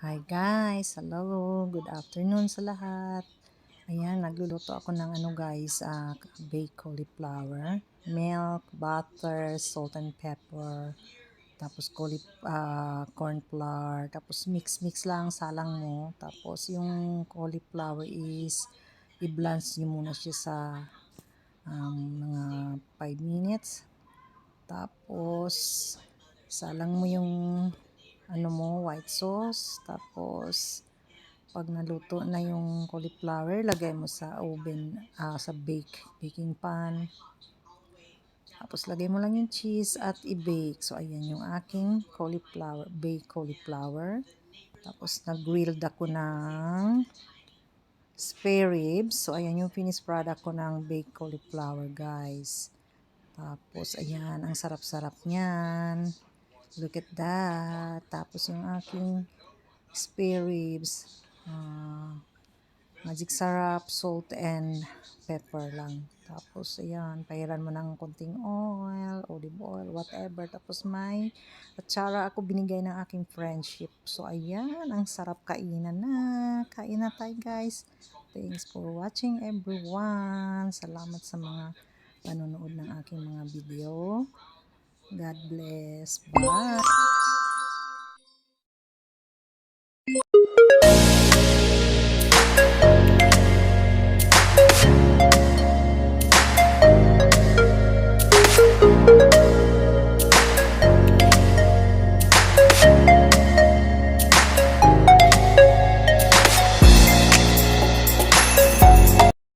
Hi guys, hello, good afternoon sa lahat. Ayan, nagluluto ako ng guys, baked cauliflower, milk, butter, salt and pepper, tapos corn flour, tapos mix lang salang mo. Tapos yung cauliflower is i-blanch nyo muna siya sa mga 5 minutes. Tapos salang mo yung white sauce. Tapos pag naluto na yung cauliflower, lagay mo sa oven, sa baking pan. Tapos lagay mo lang yung cheese at i-bake. So ayan yung aking baked cauliflower. Tapos nag-grilled ako ng spare ribs. So ayan yung finished product ko ng baked cauliflower, guys. Tapos ayan, ang sarap-sarap niyan. Look at that. Tapos yung aking spare ribs, magic sarap, salt and pepper lang. Tapos ayan, pahiran mo ng konting oil, olive oil, whatever. Tapos may atsara ako binigay ng aking friendship. So ayan, ang sarap kainan na. Kain na tayo guys. Thanks for watching everyone. Salamat sa mga panonood ng aking mga video. God bless. Bye.